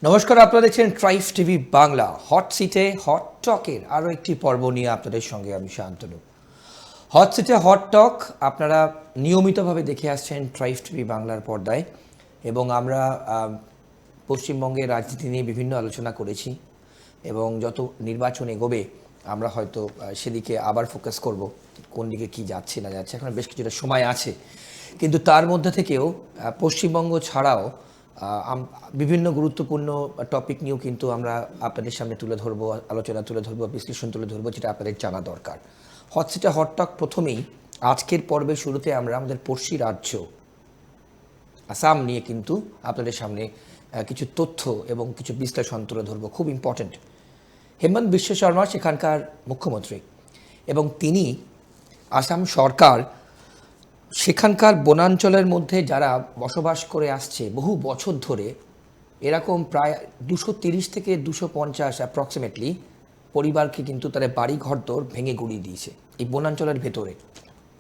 নমস্কার, আপনারা দেখছেন ট্রাইফ টিভি বাংলা। হট সিটে হট টকের আরও একটি পর্ব নিয়ে আপনাদের সঙ্গে আমি শান্তনু। হট সিটে হট টক আপনারা নিয়মিতভাবে দেখে আসছেন ট্রাইফ টিভি বাংলার পর্দায়, এবং আমরা পশ্চিমবঙ্গের রাজনীতি নিয়ে বিভিন্ন আলোচনা করেছি, এবং যত নির্বাচন এগোবে আমরা হয়তো সেদিকে আবার ফোকাস করব, কোন দিকে কী যাচ্ছে না যাচ্ছে। এখন বেশ কিছুটা সময় আছে, কিন্তু তার মধ্যে থেকেও পশ্চিমবঙ্গ ছাড়াও বিভিন্ন গুরুত্বপূর্ণ টপিক নিয়েও কিন্তু আমরা আপনাদের সামনে তুলে ধরবো, আলোচনা তুলে ধরবো, বিশ্লেষণ তুলে ধরবো, যেটা আপনাদের জানা দরকার। হট সিটে হট টক প্রথমেই আজকের পর্বের শুরুতে আমরা আমাদের পড়শি রাজ্য আসাম নিয়ে কিন্তু আপনাদের সামনে কিছু তথ্য এবং কিছু বিশ্লেষণ তুলে ধরবো। খুব ইম্পর্ট্যান্ট। হেমন্ত বিশ্ব শর্মা সেখানকার মুখ্যমন্ত্রী, এবং তিনি আসাম সরকার সেখানকার বনাঞ্চলের মধ্যে যারা বসবাস করে আসছে বহু বছর ধরে, এরকম প্রায় 230 থেকে 250 অ্যাপ্রক্সিমেটলি পরিবারকে কিন্তু তারা বাড়ি ঘরদোর ভেঙে গুড়িয়ে দিয়েছে এই বনাঞ্চলের ভেতরে।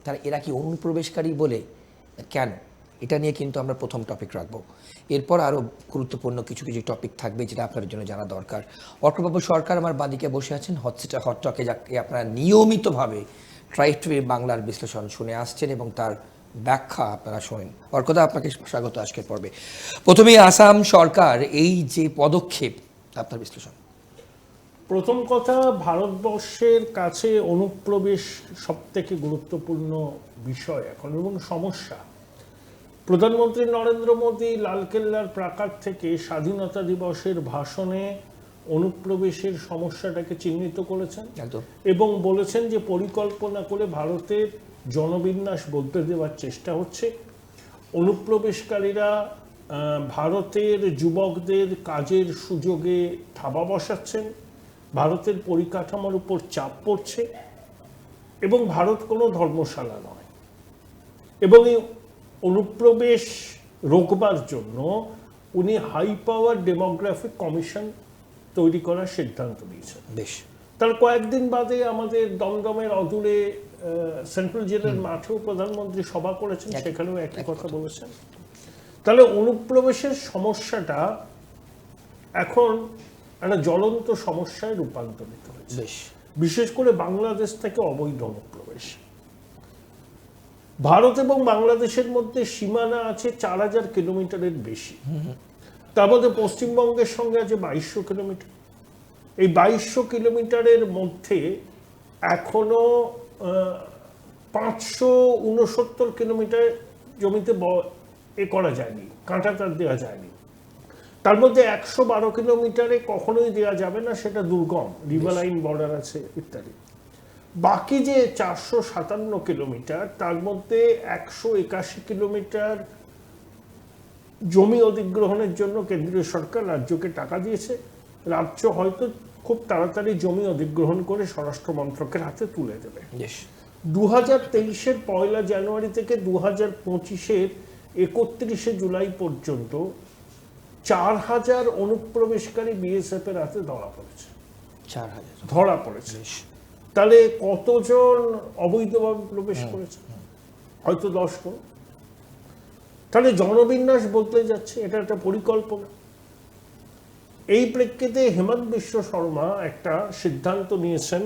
তারা এরা কি অনুপ্রবেশকারী বলে কেন, এটা নিয়ে কিন্তু আমরা প্রথম টপিক রাখবো। এরপর আরও গুরুত্বপূর্ণ কিছু কিছু টপিক থাকবে যেটা আপনাদের জন্য জানা দরকার। অর্কবাবু সরকার আমার বাদিকে বসে আছেন হট সিটে হট টকে, যাকে আপনারা নিয়মিতভাবে ট্রাইফ টিভি বাংলার বিশ্লেষণ শুনে আসছেন এবং তার ব্যাখ্যা আপনারা শোনেন। অর্কদা, আপনাকে স্বাগত আজকের পর্বে। প্রথমেই আসাম সরকার এই যে পদক্ষেপ, আপনার বিশ্লেষণ। প্রথম কথা, ভারতবর্ষের কাছে অনুপ্রবেশ সবথেকে গুরুত্বপূর্ণ বিষয় এখন এবং সমস্যা। প্রধানমন্ত্রী নরেন্দ্র মোদী লালকেল্লার প্রাকার থেকে স্বাধীনতা দিবসের ভাষণে অনুপ্রবেশের সমস্যাটাকে চিহ্নিত করেছেন এবং বলেছেন যে পরিকল্পনা করে ভারতের জনবিন্যাস বদলে দেওয়ার চেষ্টা হচ্ছে। অনুপ্রবেশকারীরা ভারতের যুবকদের কাজের সুযোগে থাবা বসাচ্ছেন, ভারতের পরিকাঠামোর উপর চাপ পড়ছে, এবং ভারত কোনো ধর্মশালা নয়। এবং এই অনুপ্রবেশ রোকবার জন্য উনি হাই পাওয়ার ডেমোগ্রাফিক কমিশন তৈরি করার সিদ্ধান্ত নিয়েছেন। বেশ, তার কয়েকদিন বাদে আমাদের দমদমের অদূরে সেন্ট্রাল জেলের মাঠেও প্রধানমন্ত্রী সভা করেছেন, সেখানেও একই কথা বলেছেন। তাহলে অনুপ্রবেশের সমস্যাটা এখন একটা জ্বলন্ত সমস্যায় রূপান্তরিত হয়েছে, বিশেষ করে বাংলাদেশ থেকে অবৈধ অনুপ্রবেশ। ভারত এবং বাংলাদেশের মধ্যে সীমানা আছে 4000 কিলোমিটারের বেশি। তার মধ্যে পশ্চিমবঙ্গের সঙ্গে আছে 2200 কিলোমিটার। এই 2200 কিলোমিটারের মধ্যে এখনো 569 কিলোমিটার জমিতে এ করা যায়নি, কাঁটাতার দেওয়া যায়নি। তার মধ্যে 112 কিলোমিটারে কখনোই দেওয়া যাবে না, সেটা দুর্গম, রিভারলাইন বর্ডার আছে ইত্যাদি। বাকি যে 457 কিলোমিটার, তার মধ্যে 181 কিলোমিটার জমি অধিগ্রহণের জন্য কেন্দ্রীয় সরকার রাজ্যকে টাকা দিয়েছে। রাজ্য হয়তো খুব তাড়াতাড়ি জমি অধিগ্রহণ করে স্বরাষ্ট্র মন্ত্রকের হাতে তুলে দেবে। 2023-এর 1 জানুয়ারি থেকে 2025-এর 31 জুলাই পর্যন্ত 4000 অনুপ্রবেশকারী বিএসএফ এর হাতে ধরা পড়েছে। 4000 ধরা পড়েছে। তাহলে কতজন অবৈধভাবে প্রবেশ করেছে? হয়তো 10 জন। তাহলে জনবিন্যাস বদলে যাচ্ছে, এটা একটা পরিকল্পনা। এই প্রেক্ষিতে হেমন্ত বিশ্ব শর্মা একটা সিদ্ধান্ত নিয়েছেন।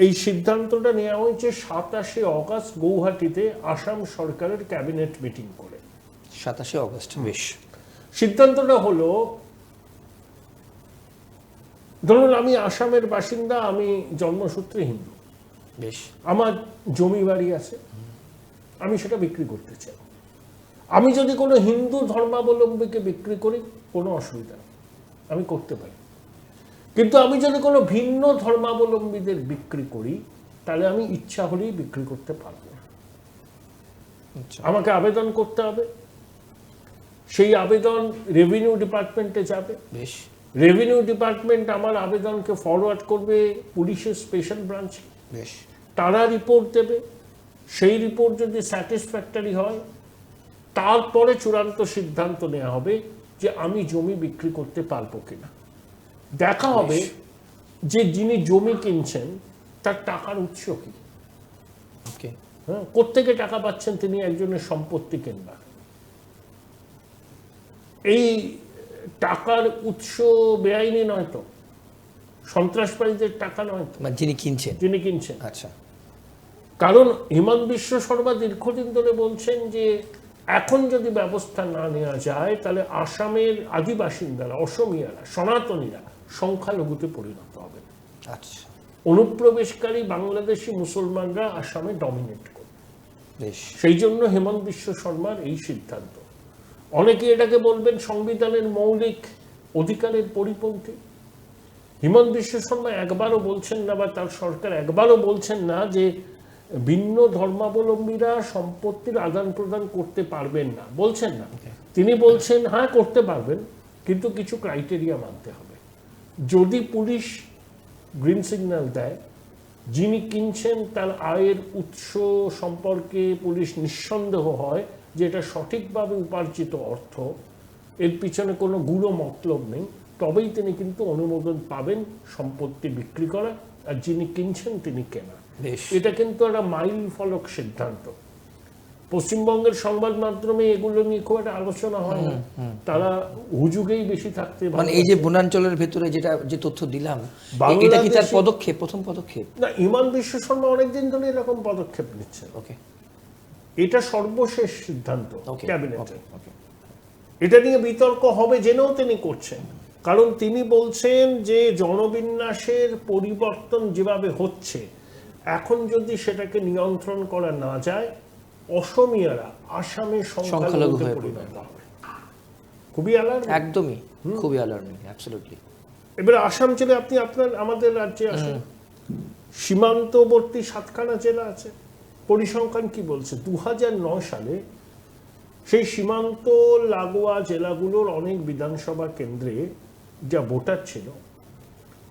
এই সিদ্ধান্তটা নেওয়া হয়েছে 27 অগস্ট গৌহাটিতে আসাম সরকারের ক্যাবিনেট মিটিং করে। 27 অগস্ট। বেশ। সিদ্ধান্তটা হলো, ধরুন আমি আসামের বাসিন্দা, আমি জন্মসূত্রে হিন্দু, বেশ, আমার জমি বাড়ি আছে, আমি সেটা বিক্রি করতে চাই। আমি যদি কোনো হিন্দু ধর্মাবলম্বীকে বিক্রি করি, কোনো অসুবিধা নেই, আমি করতে পারি। কিন্তু আমি যদি কোনো ভিন্ন ধর্মাবলম্বীদের বিক্রি করি, তাহলে আমি ইচ্ছা হলেই বিক্রি করতে পারবো না। আমাকে আবেদন করতে হবে, সেই আবেদন রেভিনিউ ডিপার্টমেন্টে যাবে। বেশ। রেভিনিউ ডিপার্টমেন্ট আমার আবেদনকে ফরওয়ার্ড করবে পুলিশের স্পেশাল ব্রাঞ্চে। বেশ। তারা রিপোর্ট দেবে, সেই রিপোর্ট যদি স্যাটিসফ্যাক্টরি হয়, তারপরে চূড়ান্ত সিদ্ধান্ত নেওয়া হবে যে আমি জমি বিক্রি করতে পারবো কিনা। দেখা হবে যে যিনি জমি কিনছেন তার টাকার উৎস কি, হ্যাঁ, কোত্থেকে টাকা পাচ্ছেন তিনি একজনের সম্পত্তি কিনবার। এই টাকার উৎস বেআইনি নয় তো, সন্ত্রাসবাদীদের টাকা নয় তো মানে যিনি কিনছেন। যিনি কিনছেন। আচ্ছা, কারণ হিমন্ত বিশ্ব শর্মা দীর্ঘদিন ধরে বলছেন যে এখন যদি ব্যবস্থা না নেওয়া যায় তাহলে আসামের আদিবাসিন্দারা, অসমিয়ারা, সনাতনীরা সংখ্যালঘুতে পরিণত হবে। আচ্ছা, অনুপ্রবেশকারী বাংলাদেশি মুসলমানরা আসামে ডমিনেট করবে। বেশ। সেই জন্য হেমন্ত বিশ্ব শর্মার এই সিদ্ধান্ত। অনেকে এটাকে বলবেন সংবিধানের মৌলিক অধিকারের পরিপন্থী। হিমন্ত বিশ্ব শর্মা একবারও বলছেন না, বা তার সরকার একবারও বলছেন না যে ভিন্ন ধর্মাবলম্বীরা সম্পত্তির আদান প্রদান করতে পারবেন না, বলছেন না। তিনি বলছেন হ্যাঁ করতে পারবেন, কিন্তু কিছু ক্রাইটেরিয়া মানতে হবে। যদি পুলিশ গ্রিন সিগন্যাল দেয়, যিনি কিনছেন তার আয়ের উৎস সম্পর্কে পুলিশ নিঃসন্দেহ হয় যে এটা সঠিকভাবে উপার্জিত অর্থ, এর পিছনে কোনো গুঁড়ো মতলব নেই, তবেই তিনি কিন্তু অনুমোদন পাবেন সম্পত্তি বিক্রি করা, আর যিনি কিনছেন তিনি কেনা। এটা কিন্তু একটা মাইল ফলক সিদ্ধান্ত। পশ্চিমবঙ্গের সংবাদ মাধ্যমে এগুলো নিয়ে খুব একটা আলোচনা হয় না, তারা হুজুগেই বেশি থাকতে। মানে এই যে বনাঞ্চলের ভেতরে যেটা যে তথ্য দিলাম, এটা কি তার পদক্ষেপ, প্রথম পদক্ষেপ? না, হিমন্ত বিশ্ব শর্মা অনেকদিন ধরে এরকম পদক্ষেপ নিচ্ছেন। ওকে, এটা সর্বশেষ সিদ্ধান্ত ক্যাবিনেটের। ওকে, এটা নিয়ে বিতর্ক হবে জেনেও তিনি করছেন, কারণ তিনি বলছেন যে জনবিন্যাসের পরিবর্তন যেভাবে হচ্ছে, এখন যদি সেটাকে নিয়ন্ত্রণ করা না যায়, অসমিয়ারা আসামে সংখ্যালঘুতে পরিণত হবে। খুবই অ্যালার্মিং, একদমই খুবই অ্যালার্মিং, অ্যাবসলিউটলি। এবার আসাম ছেড়ে আপনি আমাদের রাজ্যে আসেন, সীমান্তবর্তী 7খানা জেলা আছে। পরিসংখ্যান কি বলছে? 2009 সালে সেই সীমান্ত লাগোয়া জেলাগুলোর অনেক বিধানসভা কেন্দ্রে যা ভোটার ছিল,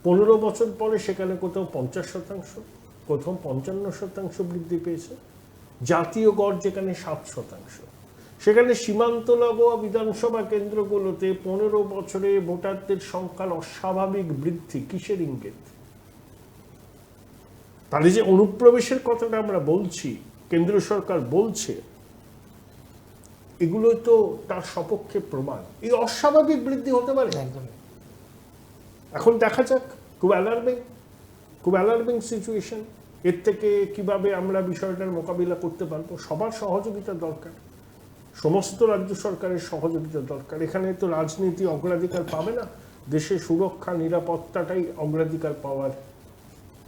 15 বছর পরে সেখানে কোথাও 50%, কোথাও 55% বৃদ্ধি পেয়েছে। জাতীয় গড় যেখানে 7%, সেখানে সীমান্ত লাগোয়া বিধানসভা কেন্দ্রগুলোতে 15 বছরে ভোটারদের সংখ্যার অস্বাভাবিক বৃদ্ধি কিসের ইঙ্গিত? তাহলে যে অনুপ্রবেশের কথাটা আমরা বলছি, কেন্দ্রীয় সরকার বলছে, এগুলো তো তার সপক্ষে প্রমাণ। এই অস্বাভাবিক বৃদ্ধি হতে পারে। এখন দেখা যাক, খুব অ্যালার্মিং সিচুয়েশন। এর থেকে কিভাবে আমরা বিষয়টার মোকাবিলা করতে পারবো? সবার সহযোগিতা দরকার, সমস্ত রাজ্য সরকারের সহযোগিতা দরকার। এখানে তো রাজনীতি অগ্রাধিকার পাবে না, দেশের সুরক্ষা নিরাপত্তাটাই অগ্রাধিকার পাওয়ার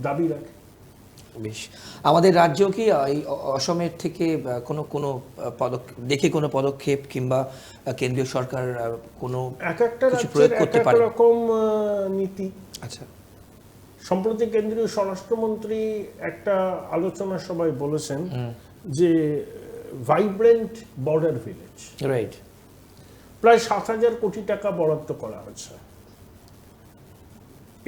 দাবি রাখে। বেশ, আমাদের রাজ্য কি এই অসমের থেকে কোনো পদক্ষেপ কিংবা কেন্দ্রীয় সরকার কোনো এক একটা রাজ্যের এক এক রকম নীতি। আচ্ছা, সম্প্রতি কেন্দ্রীয় স্বরাষ্ট্রমন্ত্রী একটা আলোচনা সভায় বলেছেন যে ভাইব্রেন্ট বর্ডার ভিলেজ, রাইট, প্রায় 7,000 কোটি টাকা বরাদ্দ করা হয়েছে,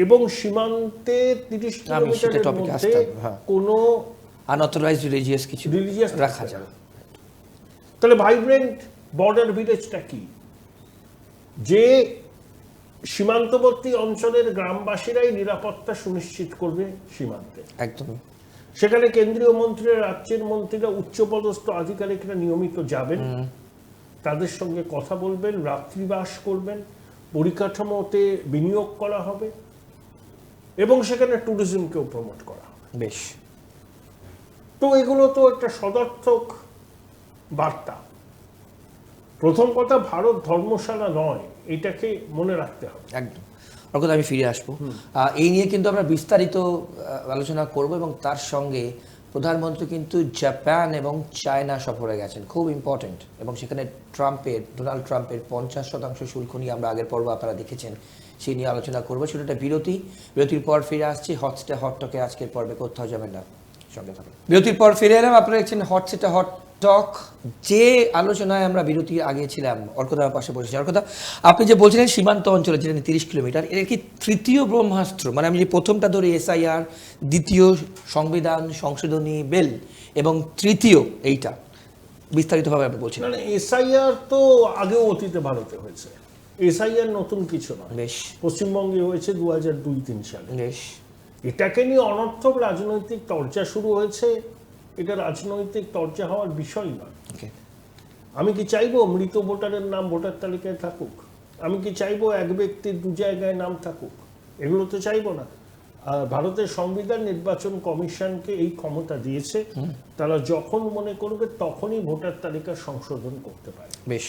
এবং সীমান্তে 30 কিলোমিটারের মধ্যে কোনো আনঅথরাইজড রিলিজিয়াস কিছু রাখা যাবে। তাহলে ভাইব্রেন্ট বর্ডার ভিলেজটা কি? যে সীমান্তবর্তী অঞ্চলের গ্রামবাসীরাই নিরাপত্তা সুনিশ্চিত করবে সীমান্তে। একদম। সেখানে কেন্দ্রীয় মন্ত্রীরা, রাজ্যের মন্ত্রীরা, উচ্চপদস্থ আধিকারিকরা নিয়মিত যাবেন, তাদের সঙ্গে কথা বলবেন, রাত্রিবাস করবেন, পরিকাঠামোতে বিনিয়োগ করা হবে, এবং সেখানে ট্যুরিজমকেও প্রমোট করা হবে। বেশ, তো এগুলো তো একটা সদর্থক বার্তা। প্রথম কথা, ভারত ধর্মশালা নয়, এটাকে মনে রাখতে হবে। একদম। অর্থাৎ আমি ফিরে আসবো, এই নিয়ে কিন্তু আমরা বিস্তারিত আলোচনা করব, এবং তার সঙ্গে প্রধানমন্ত্রী কিন্তু জাপান এবং চায়না সফরে গেছেন, খুব ইম্পর্টেন্ট, এবং সেখানে ডোনাল্ড ট্রাম্পের 50% শুল্ক নিয়ে আমরা আগের পর্ব আপনারা দেখেছেন, সেই নিয়ে আলোচনা করবো। সেটা বিরতির পর ফিরে আসছি হটস্টে হট টকে। আজকের পর্বে কোথাও যাবেন না, সঙ্গে থাকুন। বিরতির পর ফিরে এলাম, আপনারা দেখছেন হটস্টে হট টক। যে আলোচনায় আমরা বিরতির আগে ছিলাম, অর্কদার পাশে বসেছি। অর্কদা, আপনি যে বলছিলেন সীমান্ত অঞ্চলে যেটা 30 কিলোমিটার, এর কি তৃতীয় ব্রহ্মাস্ত্র? মানে আমি যে প্রথমটা ধরি SIR, দ্বিতীয় সংবিধান সংশোধনী বিল, এবং তৃতীয় এইটা, বিস্তারিতভাবে আপনি বলছেন। মানে SIR তো আগেও অতীতে ভারতে হয়েছে, SIR নতুন কিছু নয়। বেশ, পশ্চিমবঙ্গে হয়েছে 2002-03 সালে। বেশ, এটাকে নিয়ে অনর্থক রাজনৈতিক চর্চা শুরু হয়েছে। এটা রাজনৈতিক চর্চা হওয়ার বিষয় নয়। ওকে। আমি কি চাইবো মৃত ভোটারের নাম ভোটার তালিকায় থাকুক? আমি কি চাইবো এক ব্যক্তির দু জায়গায় নাম থাকুক? এগুলো তো চাইবো না। আর ভারতের সংবিধান নির্বাচন কমিশনকে এই ক্ষমতা দিয়েছে, তারা যখন মনে করবে তখনই ভোটার তালিকা সংশোধন করতে পারে। বেশ।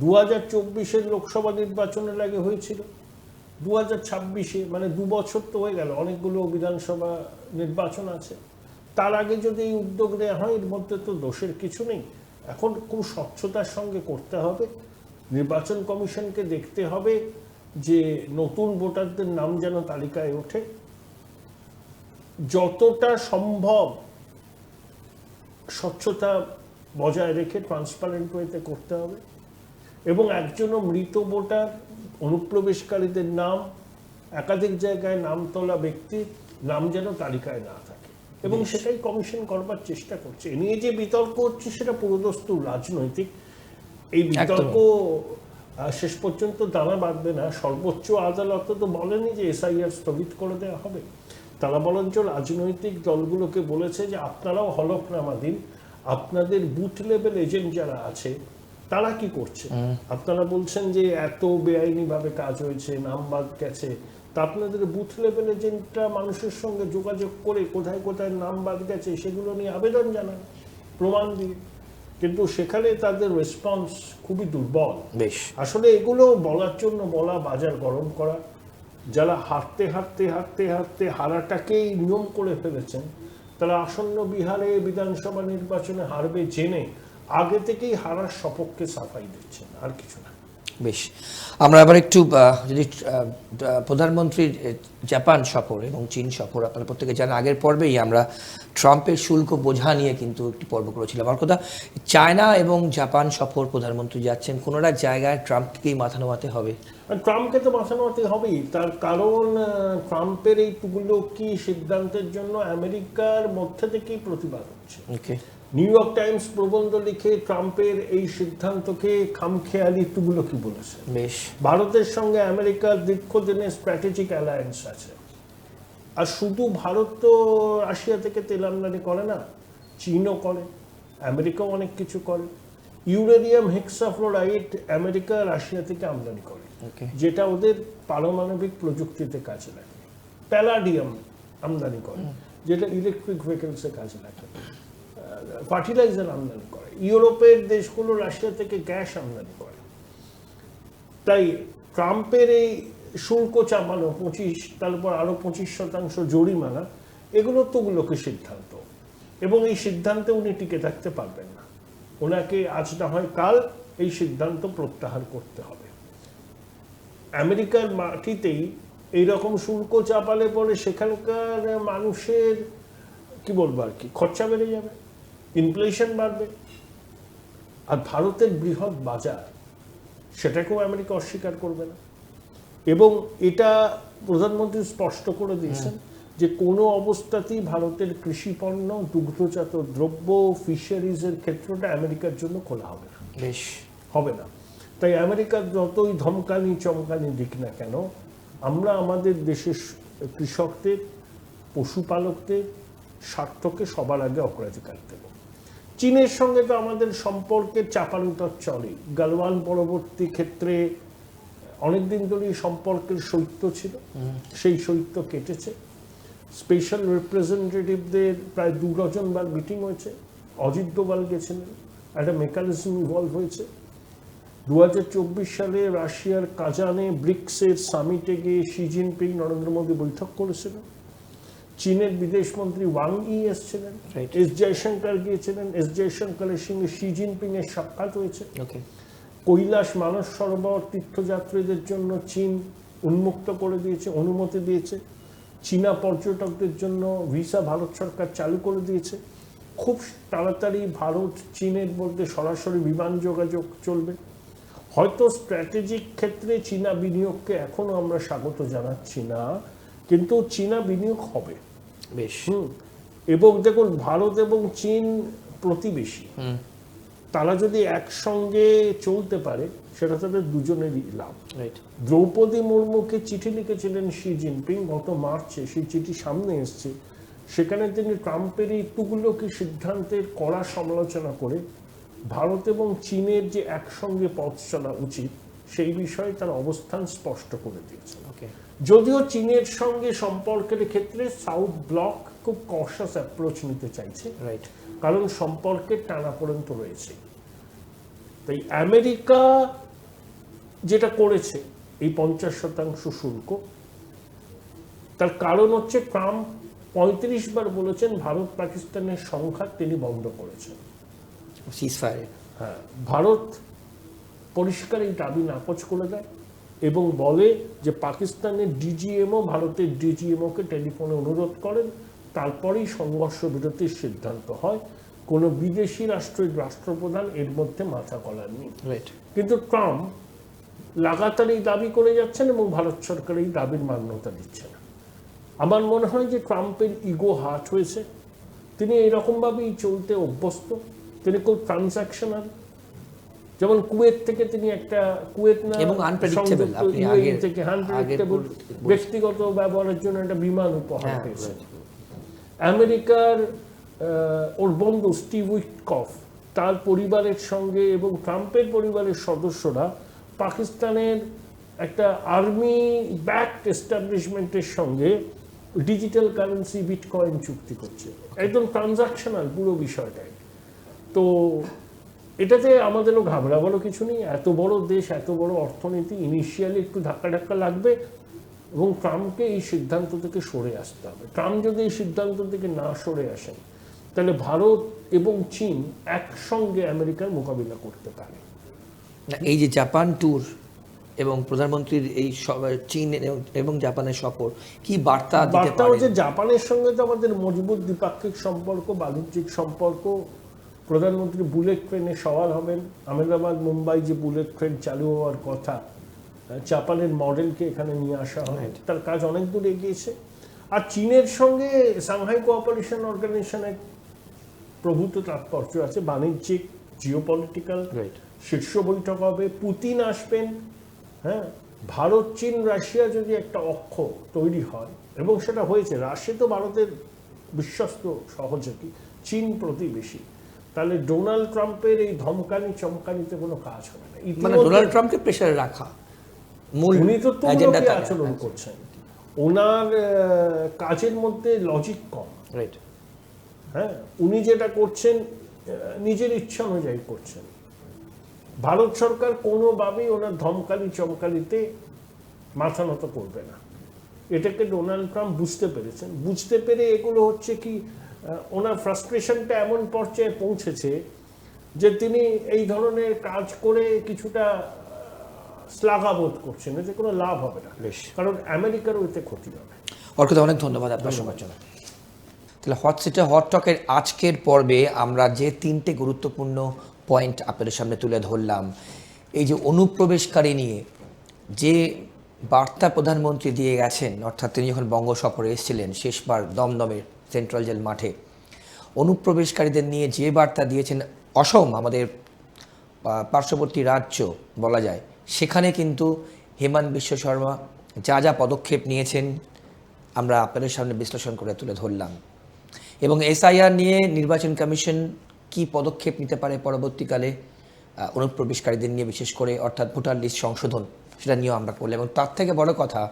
2024-এর লোকসভা নির্বাচনের আগে হয়েছিল, 2026-এ, মানে 2 বছর তো হয়ে গেল, অনেকগুলো বিধানসভা নির্বাচন আছে। তার আগে যদি এই উদ্যোগ নেওয়া হয়, এর মধ্যে তো দোষের কিছু নেই। এখন খুব স্বচ্ছতার সঙ্গে করতে হবে। নির্বাচন কমিশনকে দেখতে হবে যে নতুন ভোটারদের নাম যেন তালিকায় ওঠে, যতটা সম্ভব স্বচ্ছতা বজায় রেখে ট্রান্সপারেন্ট ওয়েতে করতে হবে, এবং একজনও মৃত ভোটার, অনুপ্রবেশকারীদের নাম, একাধিক জায়গায় নাম তোলা ব্যক্তির নাম যেন তালিকায় না থাকে, এবং সেটাই কমিশন করবার চেষ্টা করছে। এ নিয়ে যে বিতর্ক হচ্ছে সেটা পুরোদস্তুর রাজনৈতিক। এই বিতর্ক শেষ পর্যন্ত দানা বাঁধবে না। সর্বোচ্চ আদালত তো বলেনি যে এসআইআর স্থগিত করে দেওয়া হবে, তারা বরঞ্চ রাজনৈতিক দলগুলোকে বলেছে যে আপনারাও হলফনামা দিন, আপনাদের বুথ লেভেল এজেন্ট যারা আছে তারা কি করছে। আপনারা বলছেন যে এত বেআইনিভাবে কাজ হয়েছে, নাম বাদ গেছে, তা আপনাদের বুথ লেভেল এজেন্টরা মানুষের সঙ্গে যোগাযোগ করে কোথায় কোথায় নাম বাদ গেছে সেগুলো নিয়ে আবেদন জানান, প্রমাণ দিয়ে। কিন্তু সেখানে তাদের রেসপন্স খুবই দুর্বল। বেশ। আসলে এগুলো বলার জন্য বলা, বাজার গরম করা। যারা হারতে হারতে হারতে হারতে হারাটাকেই নিয়ম করে ফেলেছেন, তারা আসন্ন বিহারে বিধানসভা নির্বাচনে হারবে জেনে আগে থেকেই হারার সপক্ষে সাফাই দিচ্ছেন, আর কিছু না। বেশ, আমরা আবার একটু যদি প্রধানমন্ত্রীর জাপান সফর এবং চীন সফর, আপনারা প্রত্যেকে জানেন আগের পর্বেই আমরা ট্রাম্পের শুল্ক বোঝা নিয়ে কিন্তু একটি পর্ব করেছিলাম। আমার কথা, চায়না এবং জাপান সফর প্রধানমন্ত্রী যাচ্ছেন, কোনোটা জায়গায় ট্রাম্পকেই মাথা নোয়াতে হবে। ট্রাম্পকে তো মাথা নোয়াতে হবেই, তার কারণ ট্রাম্পের এই তুগলকি সিদ্ধান্তের জন্য আমেরিকার মধ্যে থেকেই প্রতিবাদ হচ্ছে। ওকে। নিউ ইয়র্ক টাইমস প্রবন্ধ লিখে ট্রাম্পের এই সিদ্ধান্তকে খামখেয়ালি তুগলকি বলেছে। বেশ। ভারতের সঙ্গে আমেরিকার দীর্ঘদিনের স্ট্র্যাটেজিক অ্যালায়েন্স আছে। আর শুধু ভারত তো রাশিয়া থেকে তেল আমদানি করে না, চীনও করে, আমেরিকাও অনেক কিছু করে। ইউরেনিয়াম হেক্সাফ্লোরাইড আমেরিকা রাশিয়া থেকে আমদানি করে, যেটা ওদের পারমাণবিক প্রযুক্তিতে কাজে লাগে। প্যালাডিয়াম আমদানি করে, যেটা ইলেকট্রিক ভেহিকলসে কাজে লাগে। ফার্টিলাইজার আমদানি করে। ইউরোপের দেশগুলো রাশিয়া থেকে গ্যাস আমদানি করে। তাই ট্রাম্পের এই শুল্ক চাপানো 25, তারপর আরো 25% জরিমানা, এগুলো তোগুলোকে সিদ্ধান্ত, এবং এই সিদ্ধান্তে উনি টিকে থাকতে পারবেন না। ওনাকে আজ না হয় কাল এই সিদ্ধান্ত প্রত্যাহার করতে হবে। আমেরিকার মাটিতেই এইরকম শুল্ক চাপালে পরে সেখানকার মানুষের কি বলবো আর কি, খরচা বেড়ে যাবে, ইনফ্লেশন বাড়বে। আর ভারতের বৃহৎ বাজার, সেটাকেও আমেরিকা অস্বীকার করবে না। এবং এটা প্রধানমন্ত্রী স্পষ্ট করে দিয়েছেন যে কোনো অবস্থাতেই ভারতের কৃষি পণ্য, দুগ্ধজাত দ্রব্য, ফিশারিজের ক্ষেত্রটা আমেরিকার জন্য খোলা হবে না। বেশ। হবে না। তাই আমেরিকার যতই ধমকানি চমকানি দিক না কেন, আমরা আমাদের দেশের কৃষকদের, পশুপালকদের স্বার্থকে সবার আগে অগ্রাধিকার দেব। চীনের সঙ্গে তো আমাদের সম্পর্কের চাপানুতর চলে। গালওয়ান পরবর্তী ক্ষেত্রে অনেকদিন ধরেই সম্পর্কের শৈত্য ছিল, সেই শৈত্য কেটেছে। স্পেশাল রিপ্রেজেন্টেটিভদের প্রায় 2 ডজনবার মিটিং হয়েছে, অজিত ডোভাল গেছিলেন, একটা মেকানিজম ইনভলভ হয়েছে। 2024 সালে রাশিয়ার কাজানে ব্রিক্সের সামিটে গিয়ে শি জিনপিং, নরেন্দ্র মোদী বৈঠক করেছিলেন। চীনের বিদেশমন্ত্রী ওয়াং ই এসেছিলেন, এস জয়শঙ্কর গিয়েছিলেন, এস জয়শঙ্করের সঙ্গে শি জিনপিং এর সাক্ষাৎ হয়েছে। কৈলাস মানস সরোবর তীর্থযাত্রীদের জন্য চীন উন্মুক্ত করে দিয়েছে, অনুমতি দিয়েছে। চীনা পর্যটকদের জন্য ভিসা ভারত সরকার চালু করে দিয়েছে। খুব তাড়াতাড়ি ভারত চীনের মধ্যে সরাসরি বিমান যোগাযোগ চলবে। হয়তো স্ট্র্যাটেজিক ক্ষেত্রে চীনা বিনিয়োগকে এখনো আমরা স্বাগত জানাচ্ছি না, কিন্তু চীনা বিনিয়োগ হবে। বেশ। এবং দেখুন, ভারত এবং চীন প্রতিবেশী, তারা যদি একসঙ্গে চলতে পারে সেটা তাদের দুজনেরই লাভ। দ্রৌপদী মুর্মুকে চিঠি লিখেছিলেন শি জিনপিং গত মার্চে, সেই চিঠি সামনে এসছে। সেখানে তিনি ট্রাম্পের এই তুগলকি সিদ্ধান্তের কড়া সমালোচনা করে ভারত এবং চীনের যে একসঙ্গে পথ চলা উচিত সেই বিষয়ে তার অবস্থান স্পষ্ট করে দিয়েছেন। ওকে, যদিও চীনের সঙ্গে সম্পর্কের ক্ষেত্রে সাউথ ব্লক খুব কশাস অ্যাপ্রোচ নিতে চাইছে, রাইট, কারণ সম্পর্কের টানাপোড়েন তো রয়েছে। তাই আমেরিকা যেটা করেছে এই 50% শুল্ক, তার কারণ হচ্ছে ট্রাম্প 35 বার বলেছেন ভারত পাকিস্তানের সংঘাত তিনি বন্ধ করেছেন। সিজফায়ার, হ্যাঁ, ভারত পরিষ্কার এই দাবি নাকচ করে দেয় এবং বলে যে পাকিস্তানের ডিজিএমও ভারতের ডিজিএমওকে টেলিফোনে অনুরোধ করেন, তারপরেই সংঘর্ষ বিরতির সিদ্ধান্ত হয়। কোনো বিদেশি রাষ্ট্রের রাষ্ট্রপ্রধান এর মধ্যে মাথা গলাননি। রাইট, কিন্তু ট্রাম্প লাগাতার এই দাবি করে যাচ্ছেন এবং ভারত সরকার এই দাবির মান্যতা দিচ্ছে না। আমার মনে হয় যে ট্রাম্পের ইগো হার্ট হয়েছে, তিনি এইরকমভাবেই চলতে অভ্যস্ত, তিনি খুব ট্রানজ্যাকশনাল। যেমন কুয়েত থেকে তিনি একটা কুয়েত না এবং unpredictable, আপনি UAE আগের- থেকে আনপ্রেডিক্টেবল আগের ব্যক্তিগত ব্যবহারের জন্য একটা বিমান উপহার হ্যাঁ, পেয়েছেন। right. আমেরিকার ওর বন্ধু স্টিভ উইটকফ তার পরিবারের সঙ্গে এবং ট্রাম্পের পরিবারের সদস্যরা পাকিস্তানের একটা আর্মি ব্যাকড এস্টাবলিশমেন্টের সঙ্গে ডিজিটাল কারেন্সি বিটকয়েন চুক্তি করছে, একদম ট্রানজাকশনাল পুরো বিষয়টাই। তো এটাতে আমাদেরও ঘাবড়াবারও কিছু নেই, এত বড় দেশ, এত বড় অর্থনীতি, ইনিশিয়ালি একটু ধাক্কা লাগবে এবং ট্রাম্পকে এই সিদ্ধান্ত থেকে সরে আসতে হবে। ট্রাম্প যদি এই সিদ্ধান্ত থেকে না সরে আসেন তাহলে ভারত এবং চীন একসঙ্গে আমেরিকার মোকাবিলা করতে পারে। না, এই যে জাপান ট্যুর এবং প্রধানমন্ত্রীর এই চীন এবং জাপানের সফর কি বার্তা দিতে বার্তা পারে? হচ্ছে জাপানের সঙ্গে তো আমাদের মজবুত দ্বিপাক্ষিক সম্পর্ক, বাণিজ্যিক সম্পর্ক। প্রধানমন্ত্রী বুলেট ট্রেনে সওয়ার হবেন, আহমেদাবাদ মুম্বাই যে বুলেট ট্রেন চালু হওয়ার কথা, জাপানের মডেলকে এখানে নিয়ে আসা হয়, তার কাজ অনেক দূর এগিয়েছে। আর চীনের সঙ্গে সাংহাই কোঅপারেশন অর্গানাইজেশনের প্রভূত তাৎপর্য আছে, বাণিজ্যিক, জিওপলিটিক্যাল। রাইট, শীর্ষ বৈঠক হবে, পুতিন আসবেন। হ্যাঁ, ভারত, চীন, রাশিয়া যদি একটা অক্ষ তৈরি হয়, এবং সেটা হয়েছে, রাশিয়া তো ভারতের বিশ্বস্ত সহযোগী, চীন প্রতিবেশী, তাহলে ডোনাল্ড ট্রাম্পের এই ধমকানি চমকানিতে কোনো কাজ হবে না। মানে ইতিমধ্যে ডোনাল্ড ট্রাম্পকে প্রেসারে রাখা মূল উনি তো এজেন্ডা তুমুলকি আচরণ করছেন, ওনার কাজের মধ্যে লজিক কম। রাইট, হ্যাঁ, উনি যেটা করছেন নিজের ইচ্ছা অনুযায়ী করছেন। ভারত সরকার কোনোভাবেই ওনার ধমকানি চমকানিতে মাথা নত করবে না, এটাকে ডোনাল্ড ট্রাম্প বুঝতে পেরেছেন। বুঝতে পেরে এগুলো হচ্ছে কি, ওনার ফ্রাস্ট্রেশনটা এমন পর্যায়ে পৌঁছেছে যে তিনি এই ধরনের কাজ করে কিছুটা শ্লাঘাবোধ করছেন, এতে কোনো লাভ হবে না, বেশ, কারণ আমেরিকারও এতে ক্ষতি হবে। অর্কদা অনেক ধন্যবাদ আপনার সময়ের জন্য। তাহলে হট সিটে হট টকের আজকের পর্বে আমরা যে তিনটে গুরুত্বপূর্ণ পয়েন্ট আপনাদের সামনে তুলে ধরলাম, এই যে অনুপ্রবেশকারী নিয়ে যে বার্তা প্রধানমন্ত্রী দিয়ে গেছেন, অর্থাৎ তিনি যখন বঙ্গ সফরে এসেছিলেন শেষবার দমদমের সেন্ট্রাল জেল মাঠে, অনুপ্রবেশকারীদের নিয়ে যে বার্তা দিয়েছেন, অসম আমাদের পার্শ্ববর্তী রাজ্য বলা যায়, সেখানে কিন্তু হেমন্ত বিশ্ব শর্মা যা যা পদক্ষেপ নিয়েছেন আমরা আপনাদের সামনে বিশ্লেষণ করে তুলে ধরলাম। এবং এসআইআর নিয়ে নির্বাচন কমিশন কি পদক্ষেপ নিতে পারে পরবর্তীকালে অনুপ্রবেশকারীদের নিয়ে, বিশেষ করে অর্থাৎ ভোটার লিস্ট সংশোধন, সেটা নিয়েও আমরা করলাম। এবং তার থেকে বড় কথা,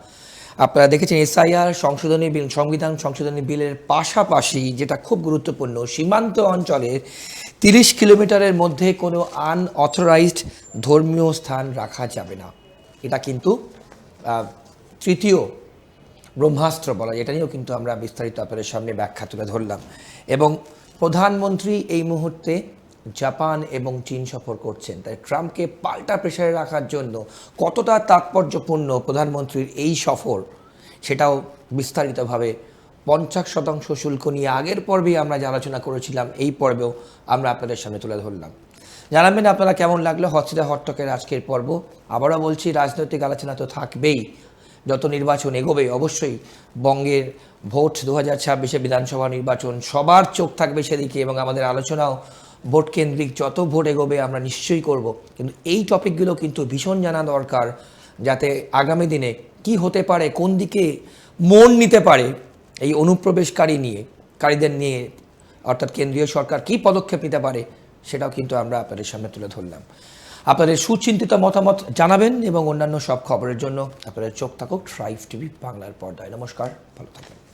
আপনারা দেখেছেন এসআইআর সংশোধনী বিল, সংবিধান সংশোধনী বিলের পাশাপাশি যেটা খুব গুরুত্বপূর্ণ, সীমান্ত অঞ্চলের 30 কিলোমিটারের মধ্যে কোনো আনঅথরাইজড ধর্মীয় স্থান রাখা যাবে না। এটা কিন্তু তৃতীয় ব্রহ্মাস্ত্র বলা যায়, এটা নিয়েও কিন্তু আমরা বিস্তারিত আপনাদের সামনে ব্যাখ্যা তুলে ধরলাম। এবং প্রধানমন্ত্রী এই মুহূর্তে জাপান এবং চীন সফর করছেন, তাই ট্রাম্পকে পাল্টা প্রেসারে রাখার জন্য কতটা তাৎপর্যপূর্ণ প্রধানমন্ত্রীর এই সফর, সেটাও বিস্তারিতভাবে 50% শুল্ক নিয়ে আগের পর্বেই আমরা যে আলোচনা করেছিলাম, এই পর্বেও আমরা আপনাদের সামনে তুলে ধরলাম। জানাবেন আপনারা কেমন লাগলো হট সিটে হট টকের আজকের পর্ব। আবারও বলছি, রাজনৈতিক আলোচনা তো থাকবেই, যত নির্বাচন এগোবে অবশ্যই বঙ্গের ভোট 2026 বিধানসভা নির্বাচন, সবার চোখ থাকবে সেদিকে, এবং আমাদের আলোচনাও ভোট কেন্দ্রিক, যত ভোট এগোবে আমরা নিশ্চয়ই করব। কিন্তু এই টপিকগুলো কিন্তু ভীষণ জানা দরকার, যাতে আগামী দিনে কি হতে পারে, কোন দিকে মন নিতে পারে এই অনুপ্রবেশকারীদের নিয়ে, অর্থাৎ কেন্দ্রীয় সরকার কি পদক্ষেপ নিতে পারে, সেটাও কিন্তু আমরা আপনাদের সামনে তুলে ধরলাম। আপনাদের সুচিন্তিত মতামত জানাবেন এবং অন্যান্য সব খবরের জন্য আপনাদের চোখ থাকুক ট্রাইব টিভি বাংলার পর্দায়। নমস্কার, ভালো থাকবেন।